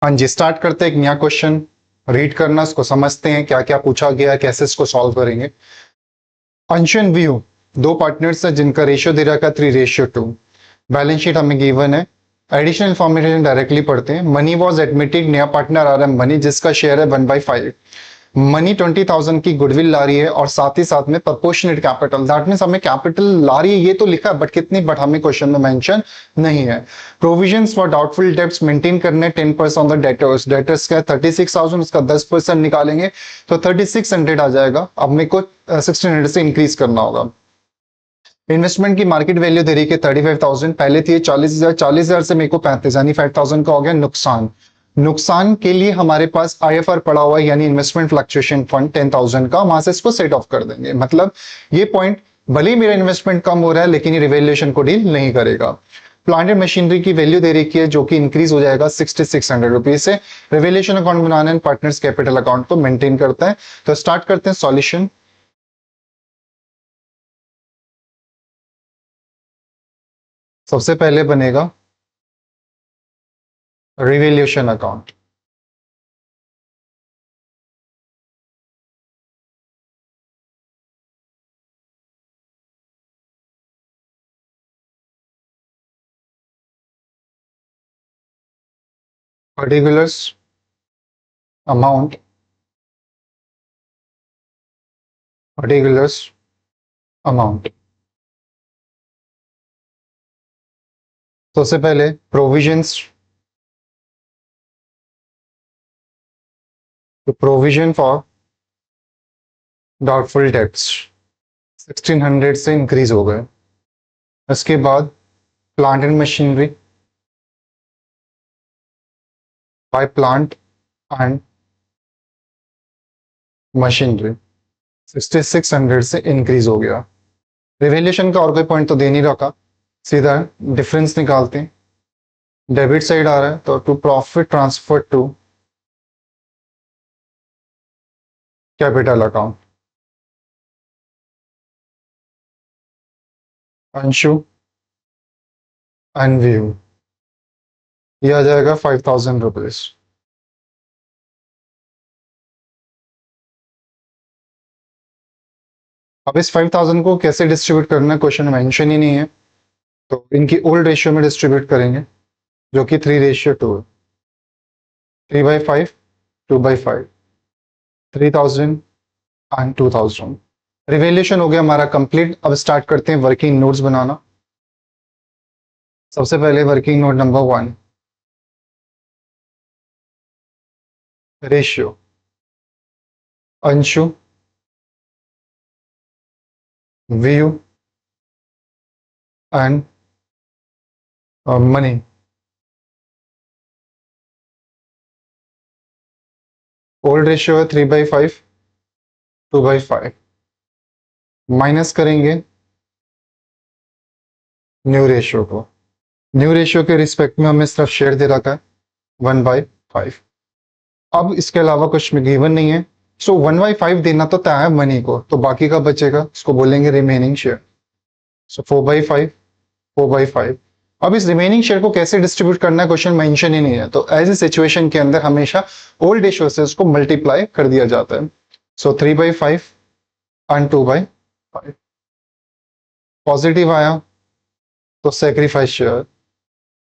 हाँ जी, स्टार्ट करते हैं एक नया क्वेश्चन। रीड करना, इसको समझते हैं क्या क्या पूछा गया है, कैसे इसको सॉल्व करेंगे। अंशु एंड व्यू दो पार्टनर्स हैं जिनका रेशियो दे रखा है 3:2। बैलेंस शीट हमें गिवन है। एडिशनल इंफॉर्मेशन डायरेक्टली पढ़ते हैं। मनी वॉज एडमिटेड, नया पार्टनर आ रहा है मनी, जिसका शेयर है 1/5। मनी 20,000 की गुडविल ला रही है और साथ ही साथ में प्रोपोर्शनेट कैपिटल, दैट मीन्स हमें कैपिटल ला रही है ये तो लिखा है, बट कितनी, बट हमें क्वेश्चन में मेंशन नहीं है। Provisions for doubtful debts maintain करने 10% ऑन द डेटर्स। डेटर्स का 36,000, उसका 10% निकालेंगे तो 3600 आ जाएगा। अब मेरे को 1600 से इंक्रीज करना होगा। इन्वेस्टमेंट की मार्केट वैल्यू दे रही है 35,000, पहले थी 40,000, 40,000 से मेरे को 35 यानी 5,000 का हो गया नुकसान। नुकसान के लिए हमारे पास आईएफआर पड़ा हुआ है यानी इन्वेस्टमेंट फ्लक्चुएशन फंड 10,000 का, वहां से इसको सेट ऑफ कर देंगे। मतलब ये पॉइंट, भले ही मेरा इन्वेस्टमेंट कम हो रहा है लेकिन ये रिवैल्यूएशन को डील नहीं करेगा। प्लांट एंड मशीनरी की वैल्यू दे रखी है जो कि इंक्रीज हो जाएगा 6,600 रुपीज से। रिवैल्यूएशन अकाउंट बनाना है, पार्टनर्स कैपिटल अकाउंट को मेंटेन करता है। तो स्टार्ट करते हैं सॉल्यूशन। सबसे पहले बनेगा revaluation account. Particulars amount, particulars amount. सबसे पहले प्रोविजंस, तो प्रोविजन फॉर डाउटफुल डेट्स 1600 से इंक्रीज हो गए। इसके बाद plant and machinery, by plant and machinery 6,600 से इंक्रीज हो गया। रिवैल्यूएशन का और कोई पॉइंट तो दे नहीं रखा, सीधा डिफरेंस निकालते हैं। डेबिट साइड आ रहा है तो to profit transfer to capital account. अंशु एंड व्यू, ये आ जाएगा 5,000 रुपीज। अब इस 5,000 को कैसे डिस्ट्रीब्यूट करना है क्वेश्चन में मेंशन ही नहीं है, तो इनकी ओल्ड रेशियो में डिस्ट्रीब्यूट करेंगे जो कि 3:2 है। 3/5, 2/5, 3,000 एंड 2,000। रिवैल्यूएशन हो गया हमारा कंप्लीट। अब स्टार्ट करते हैं वर्किंग नोट्स बनाना। सबसे पहले working note number 1, ratio. Anshu, view and money. Old ratio है 3/5, 2/5। माइनस करेंगे न्यू रेशियो को। न्यू रेशियो के रिस्पेक्ट में हमें सिर्फ शेयर दे रखा है 1/5। अब इसके अलावा कुछ गिवन नहीं है, सो 1/5 देना तो तय है मनी को, तो बाकी का बचेगा उसको बोलेंगे रिमेनिंग शेयर। सो 4/5, 4/5। अब इस रिमेनिंग शेयर को कैसे डिस्ट्रीब्यूट करना है क्वेश्चन मेंशन ही नहीं है, तो एज ए सिचुएशन के अंदर हमेशा ओल्ड रेशियो से उसको मल्टीप्लाई कर दिया जाता है। सो 3/5 एंड 2/5। पॉजिटिव आया तो सेक्रीफाइस शेयर,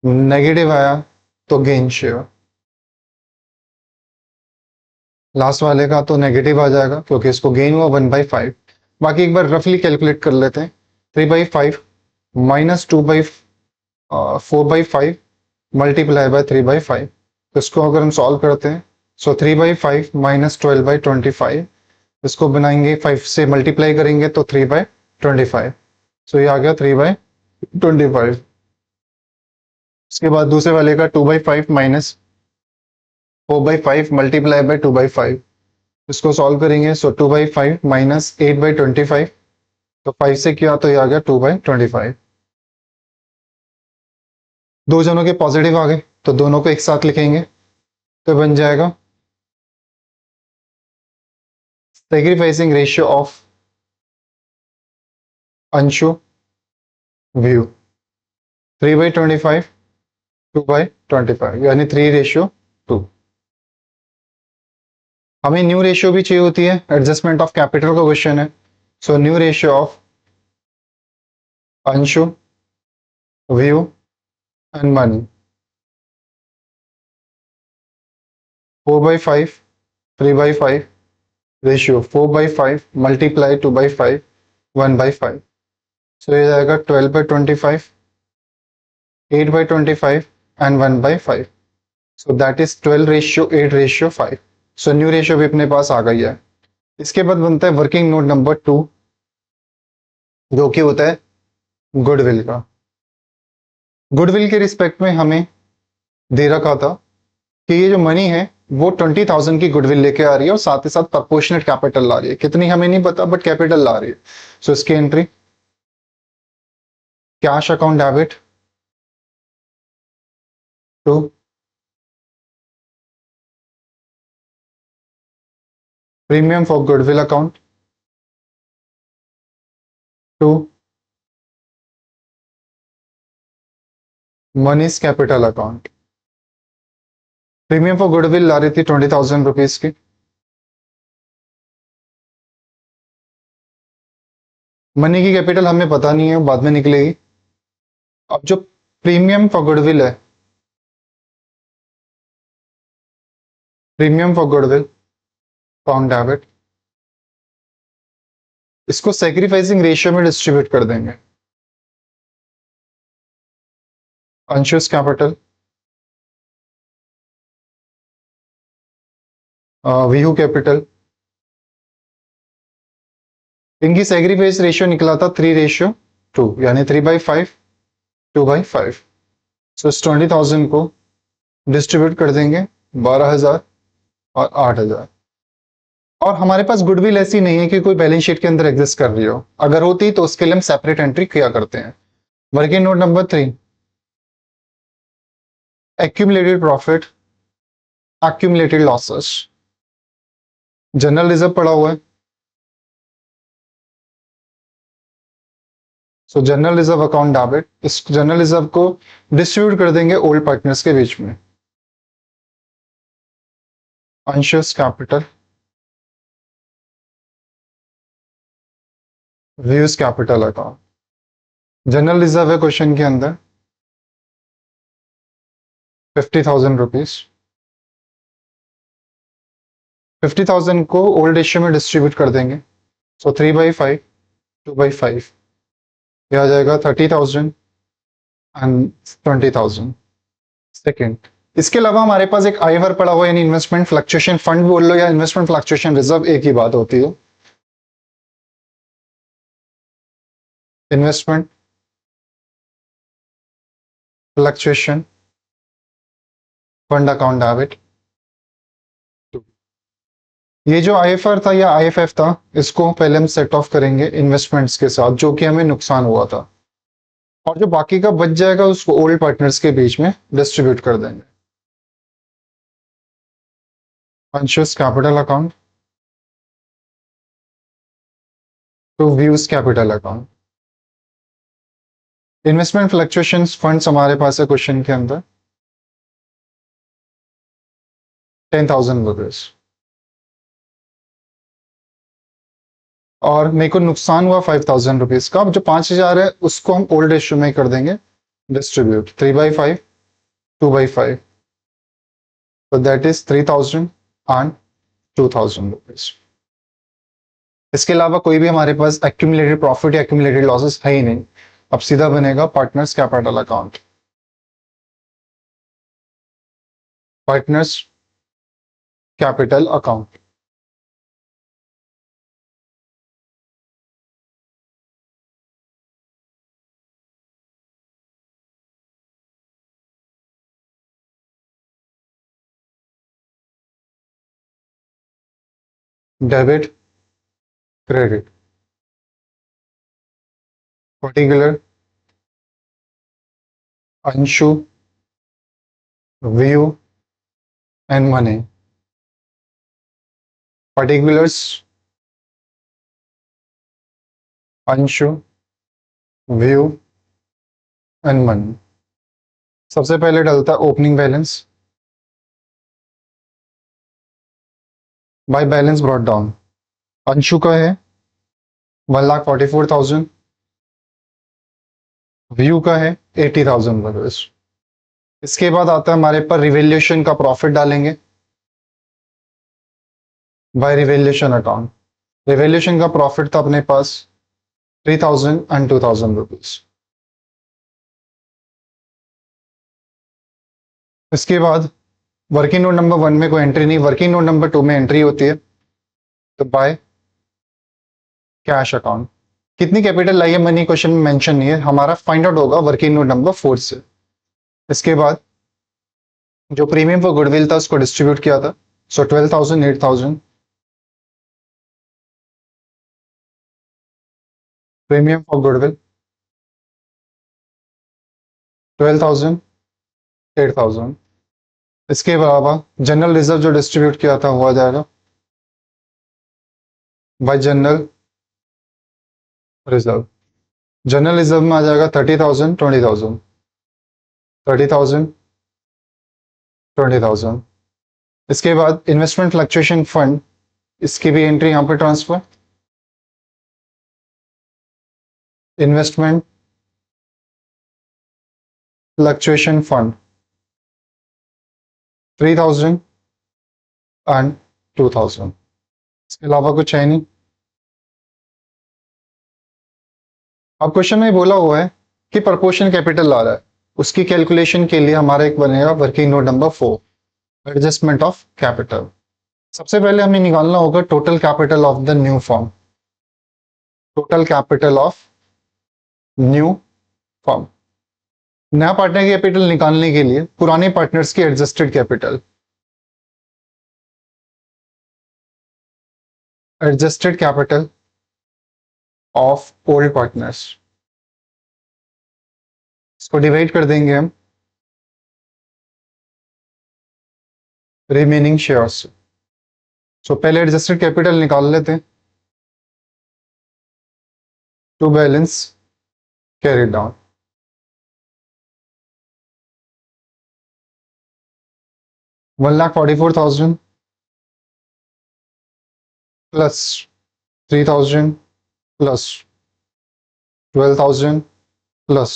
नेगेटिव आया तो गेन शेयर। लास्ट वाले का तो नेगेटिव आ जाएगा क्योंकि इसको गेन हुआ 1/5। बाकी एक बार रफली कैलकुलेट कर लेते हैं। 3/5 माइनस 4/5 मल्टीप्लाई बाय 3/5, तो इसको अगर हम सॉल्व करते हैं, सो 3/5 माइनस 12/25, इसको बनाएंगे 5 से मल्टीप्लाई करेंगे तो 3/25। सो ये आ गया 3/25। इसके बाद दूसरे वाले का 2/5 माइनस 4/5 मल्टीप्लाई बाय 2/5, इसको सॉल्व करेंगे, सो 2/5 माइनस 8/25, तो 5 से किया तो ये आ गया 2/25। दो जनों के पॉजिटिव आ गए तो दोनों को एक साथ लिखेंगे, तो बन जाएगा sacrificing ratio of Anshu view 3/25, 2/25 यानी 3:2। हमें न्यू रेशियो भी चाहिए होती है, एडजस्टमेंट ऑफ कैपिटल का क्वेश्चन है। So new ratio of Anshu, view and money. 4/5, 3/5 ratio 4/5 multiply 2/5 1/5। सो ये जाएगा 12/25, 8/25 and 1/5। So that is 12:8:5। So new ratio भी अपने पास आ गई है। इसके बाद बनता है वर्किंग नोट नंबर 2, जो कि होता है गुडविल का। गुडविल के रिस्पेक्ट में हमें दे रखा था कि ये जो मनी है वो 20,000 की गुडविल लेके आ रही है और साथ ही साथ प्रपोर्शनेट कैपिटल ला रही है, कितनी हमें नहीं पता बट कैपिटल ला रही है। सो इसकी entry cash account debit to premium for goodwill account to Mani's capital account. Premium for goodwill ला रही थी 20,000 रुपीज की। मनी की कैपिटल हमें पता नहीं है, बाद में निकलेगी। अब जो प्रीमियम फॉर गुडविल है, premium for goodwill account debit, इसको सेक्रीफाइसिंग रेशियो में डिस्ट्रीब्यूट कर देंगे। अंशुस कैपिटल, वीहू कैपिटल, इनकी सेक्रीफाइस रेशियो निकला था 3:2, यानी 3/5 2/5। सो इस 20,000 को डिस्ट्रीब्यूट कर देंगे 12,000 और 8,000। और हमारे पास गुडविल ऐसी नहीं है कि कोई बैलेंस शीट के अंदर एग्जिस्ट कर रही हो, अगर होती तो उसके लिए हम सेपरेट एंट्री किया करते हैं। Working note number 3, accumulated profit, accumulated losses. General reserve पड़ा हुआ है, so general reserve account debit, इस जनरल रिजर्व को डिस्ट्रीब्यूट कर देंगे ओल्ड पार्टनर्स के बीच में। अंशुस कैपिटल, व्यूज कैपिटल अकाउंट। जनरल रिजर्व है क्वेश्चन के अंदर 50,000 रुपीज। 50,000 को ओल्ड रेशियो में डिस्ट्रीब्यूट कर देंगे। सो 3/5 2/5, यह आ जाएगा 30,000 एंड 20,000। सेकेंड, इसके अलावा हमारे पास एक आईवर पड़ा हुआ है, यानी इन्वेस्टमेंट फ्लक्चुएशन फंड बोल लो या इन्वेस्टमेंट फ्लक्चुएशन रिजर्व, एक ही बात होती है। Investment fluctuation fund account debit. ये जो आईएफआर था या आईएफएफ था, इसको पहले हम सेट ऑफ करेंगे इन्वेस्टमेंट्स के साथ जो कि हमें नुकसान हुआ था, और जो बाकी का बच जाएगा उसको ओल्ड पार्टनर्स के बीच में डिस्ट्रीब्यूट कर देंगे। अंशुस कैपिटल अकाउंट टू व्यूज capital account. Investment fluctuations funds हमारे पास है क्वेश्चन के अंदर 10,000 रुपीज, और मेरे को नुकसान हुआ 5,000 रुपीज का। अब जो 5,000 है उसको हम ओल्ड रेशियो में कर देंगे डिस्ट्रीब्यूट 3/5 2/5। तो दैट इज 3,000 एंड 2,000 रुपीज। इसके अलावा कोई भी हमारे पास एक्यूमुलेटेड प्रॉफिट या एक्यूमुलेटेड लॉसेस है ही नहीं। अब सीधा बनेगा partners capital account. Partners capital account, debit credit, particular Anshu view and money. Particulars Anshu view and money. सबसे पहले डलता है opening balance, by balance brought down. Anshu का है 1,44,000, व्यू का है 80,000 रुपीज। इसके बाद आता है हमारे पर रिवेल्यूशन का प्रॉफिट डालेंगे बाय रिवेल्यूशन अकाउंट। रिवेल्यूशन का प्रॉफिट था अपने पास 3,000 एंड 2,000 रुपीज। इसके बाद वर्किंग नोट नंबर 1 में कोई एंट्री नहीं, वर्किंग नोट नंबर 2 में एंट्री होती है। तो बाय कैश अकाउंट। कितनी कैपिटल लाई है मनी क्वेश्चन में मेंशन नहीं है, हमारा फाइंड आउट होगा वर्किंग नोट नंबर 4 से। इसके बाद जो प्रीमियम फॉर गुडविल था उसको डिस्ट्रीब्यूट किया था, सो 12,000 8,000 प्रीमियम फॉर गुडविल, 12,000 8,000। इसके अलावा जनरल रिजर्व जो डिस्ट्रीब्यूट किया था हुआ जाएगा bye general reserve. General reserve में आ जाएगा 30,000 20,000, 30,000 20,000। इसके बाद इन्वेस्टमेंट फ्लक्चुएशन फंड, इसकी भी एंट्री यहां पे transfer. Investment fluctuation fund 3,000 and 2,000। इसके अलावा कुछ है नहीं। अब क्वेश्चन में बोला हुआ है कि प्रपोर्शन कैपिटल आ रहा है, उसकी कैलकुलेशन के लिए हमारा एक बनेगा working note number 4, adjustment of capital. सबसे पहले हमें निकालना होगा total capital of the new firm. Total capital of new firm. नया पार्टनर की कैपिटल निकालने के लिए पुराने पार्टनर्स की adjusted capital, adjusted capital of old partners, इसको डिवाइड कर देंगे हम रिमेनिंग शेयर्स से। सो पहले एडजस्टेड कैपिटल निकाल लेते हैं to balance carry down. $1,44,000 plus 3,000 plus 12,000 plus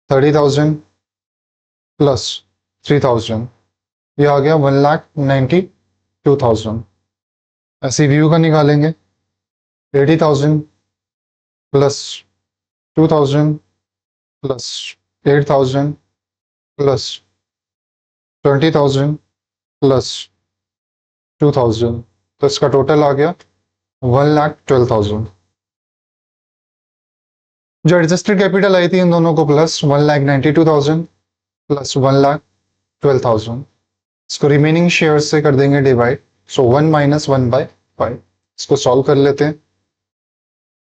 30,000 plus 3,000, ये आ गया 1,92,000। ऐसे व्यू का निकालेंगे 80,000 प्लस 2,000 प्लस 8,000 प्लस 20,000 प्लस 2,000, तो इसका टोटल आ गया 1,12,000। जो एडजस्टेड कैपिटल आई थी इन दोनों को प्लस 1,92,000 प्लस 1,12,000, इसको रिमेनिंग शेयर से कर देंगे डिवाइड, सो 1 माइनस 1/5। इसको सॉल्व कर लेते हैं।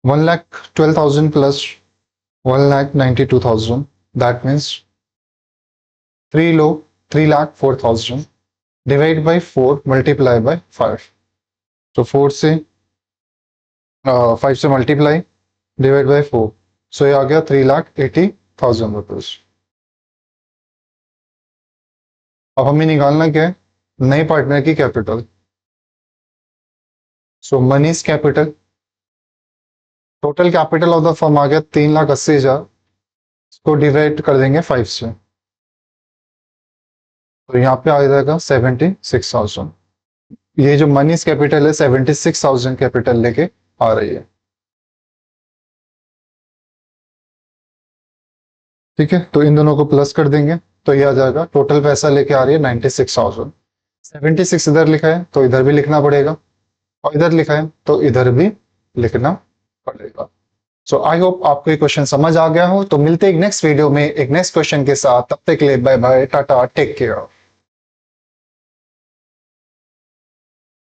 1,12,000 plus 1,92,000, that means 3,04,000 divide by 4 multiply by 5। तो 4 से 5 से मल्टीप्लाई डिवाइड बाई 4, सो ये आ गया 3,80,000 रुपीज। अब हमें निकालना क्या है, नए पार्टनर की capital. So Mani's capital, total capital of the firm आ गया 3,80,000, इसको डिवाइड कर देंगे 5 से, तो यहाँ पे आ जाएगा 76,000। ये जो मनीज कैपिटल है 76,000 कैपिटल लेके आ रही है। ठीक है, तो इन दोनों को प्लस कर देंगे, तो ये आ जाएगा टोटल पैसा लेके आ रही है 96,000। 76 इधर लिखा है तो इधर भी लिखना पड़ेगा, और इधर लिखा है तो इधर भी लिखना पड़ेगा। सो आई होप आपको ये क्वेश्चन समझ आ गया हो। तो मिलते हैं एक नेक्स्ट वीडियो में एक नेक्स्ट क्वेश्चन के साथ, तब तक के लिए bye bye, tata, take care.